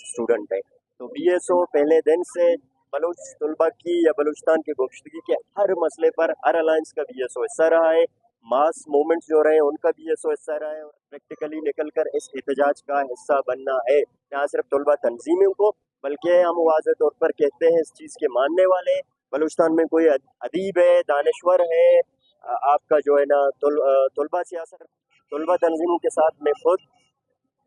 Student है। तो BSO पहले दिन से बलूच तलबा की या बलूचिस्तान की गुफ्तगी के हर मसले पर हर अलायंस का बीएसओ हिस्सा रहा है। मास मूवमेंट्स जो रहे हैं उनका बीएसओ हिस्सा रहा है और प्रैक्टिकली निकल कर इस एहतजाज का हिस्सा बनना है। ना सिर्फ तलबा तंजीमों को बल्कि हम वाज़ेह तौर पर कहते हैं इस चीज़ के मानने वाले बलूचिस्तान में कोई अदीब है, दानश्वर है, आपका जो है ना तलबा सियासत तलबा तंजीमों के साथ मैं खुद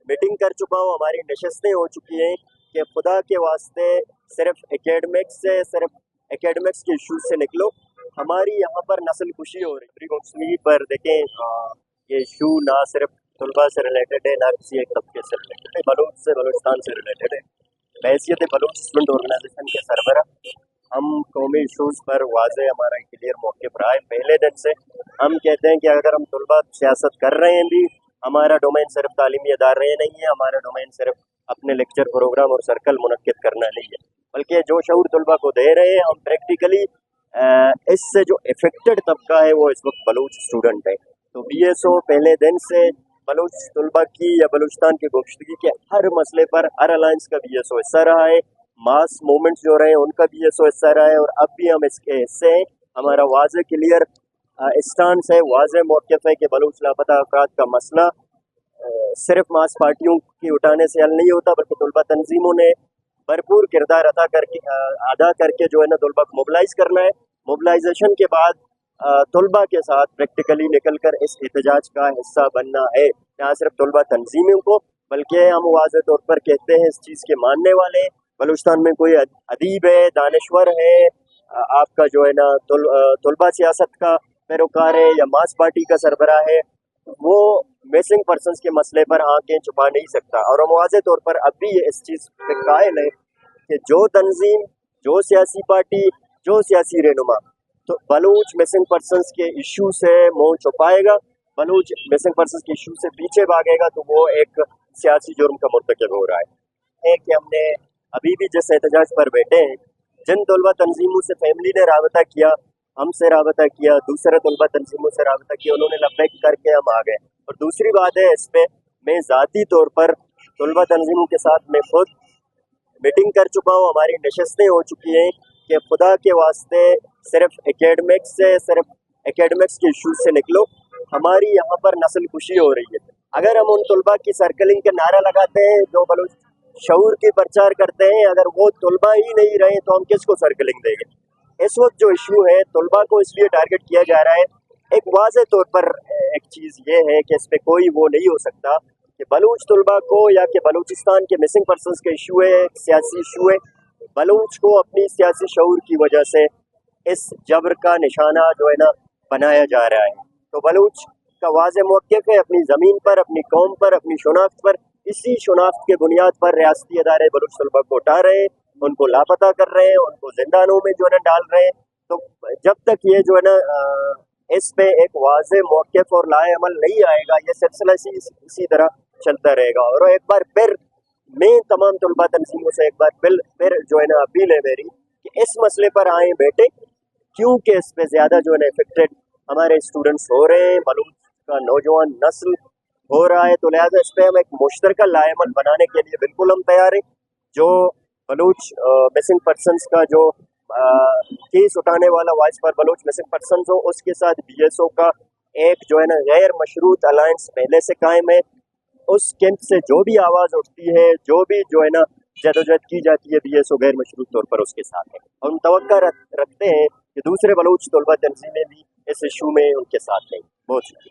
मीटिंग कर चुका हूँ। हमारी नशस्तें हो चुकी हैं कि खुदा के वास्ते सिर्फ एकेडमिक्स के इशूज से निकलो। हमारी यहाँ पर नस्ल कुशी हो रही है पर देखें ये इशू ना सिर्फ तलबा से रिलेटेड है ना किसी एक तबके से रिलेटेड है, बलूचिस्तान से रिलेटेड है। बहैसियत बलूच स्टूडेंट ऑर्गेनाइजेशन के सरबराह हम कौमी इशूज़ पर वाज़ेह हमारा क्लियर मौक़िफ़ रहा है। पहले दिन से हम कहते हैं कि अगर हम तलबा सियासत कर रहे हैं भी, हमारा डोमेन सिर्फ तालीमी इदारे नहीं है, हमारा डोमेन सिर्फ अपने लेक्चर प्रोग्राम और सर्कल मुनक्किद करना नहीं है, बल्कि जो शऊर तलबा को दे रहे हैं हम प्रैक्टिकली इससे जो इफेक्टेड तबका है वो इस वक्त बलूच स्टूडेंट है। तो बीएसओ पहले दिन से बलूच तलबा की या बलूचिस्तान की गुफ्तगी के हर मसले पर हर अलायंस का बीएसओ हिस्सा रहा है। मास मूवमेंट्स जो रहे हैं उनका बीएसओ हिस्सा रहा है और अब भी हम इसके हिस्से हैं। हमारा वाज़ेह क्लियर स्टांस है, वाज़ेह मौक़िफ़ है कि बलूच लापता अफराद का मसला सिर्फ मास पार्टियों की उठाने से हल नहीं होता, बल्कि तलबा तंजीमों ने भरपूर किरदार अदा करके जो है ना तलबा को मोबिलाइज करना है। मोबिलाइजेशन के बाद तलबा के साथ प्रैक्टिकली निकल कर इस एहतजाज का हिस्सा बनना है। ना सिर्फ तलबा तंजीमों को बल्कि हम वाज़ेह तौर पर कहते हैं इस चीज़ के मानने वाले बलूचिस्तान में कोई अदीब है, दानश्वर है, आपका जो है ना तलबा सियासत का पैरोकार है या मास पार्टी का सरबराह है, वो मिसिंग पर्सनस के मसले पर आंखें छुपा नहीं सकता। और हम वाज़ेह तौर पर अब भी इस चीज़ पे कायल है कि जो तंजीम, जो सियासी पार्टी, जो सियासी रहनुमा तो बलूच मिसिंग पर्सनस के इशू से मुँह छुपाएगा, बलूच मिसिंग पर्सनस के इशू से पीछे भागेगा, तो वो एक सियासी जुर्म का मुर्तकिब हो रहा है। कि हमने अभी भी जिस एहतजाज पर बैठे हैं, जिन तलबा तंजीमों से फैमिली ने राबता किया, हमसे राबता किया, दूसरे तलबा तंजीमों से राबता किया, उन्होंने लब्बैक करके हम आ गए। और दूसरी बात है, इस पर मैं ज़ाती तौर पर तलबा तंजीमों के साथ मैं खुद मीटिंग कर चुका हूँ। हमारी नशस्तें हो चुकी हैं कि खुदा के वास्ते सिर्फ एकेडमिक्स के इशूज से निकलो। हमारी यहाँ पर नस्ल कुशी हो रही है। अगर हम उन तलबा की सर्कलिंग के नारा लगाते हैं जो बलूच शऊर की प्रचार करते हैं, अगर वो तलबा ही नहीं रहे तो हम किसको सर्कलिंग देंगे। इस वक्त जो इशू है तलबा को इसलिए टारगेट किया जा रहा है, एक वाज़ेह तौर पर एक चीज़ ये है कि इस पर कोई वो नहीं हो सकता कि बलूच तलबा को या कि बलूचिस्तान के मिसिंग पर्सनस का इशू है, एक सियासी इशू है। बलूच को अपनी सियासी शऊर की वजह से इस जबर का निशाना जो है ना बनाया जा रहा है। तो बलूच का वाज़ेह मौक़िफ़ है अपनी ज़मीन पर, अपनी कौम पर, अपनी शनाख्त पर। इसी शनाख्त के बुनियाद पर रियासती अदारे बलूच तलबा को उठा रहे हैं, उनको लापता कर रहे हैं, उनको जिंदानों में जो है ना डाल रहे हैं। तो जब तक ये जो है ना इस पे एक वाज़ेह मौक़िफ़ और लाए अमल नहीं आएगा, ये सिलसिला इसी तरह चलता रहेगा। और एक बार फिर मैं तमाम तलबा तंजीमों से एक बार फिर जो है ना अपील है मेरी कि इस मसले पर आए बैठे, क्योंकि इस पे ज़्यादा जो है ना इफेक्टेड हमारे स्टूडेंट्स हो रहे हैं, बलूच का नौजवान नस्ल हो रहा है। तो लिहाजा इस पर हम एक मुश्तरका लाएमल बनाने के लिए बिल्कुल हम तैयार हैं। जो बलूच मिसिंग पर्सनस का जो केस उठाने वाला voice for Baloch missing persons हो, उसके साथ बीएसओ का एक जो है ना गैर मशरूत अलायंस पहले से कायम है। उस कैंप से जो भी आवाज़ उठती है, जो भी जो है ना जदोजहद की जाती है, बीएसओ गैर मशरूत तौर पर उसके साथ है। और हम तवक्का रखते हैं कि दूसरे बलूच तलबा तंजीमें भी इस इशू में उनके साथ हैं। बहुत शुक्रिया।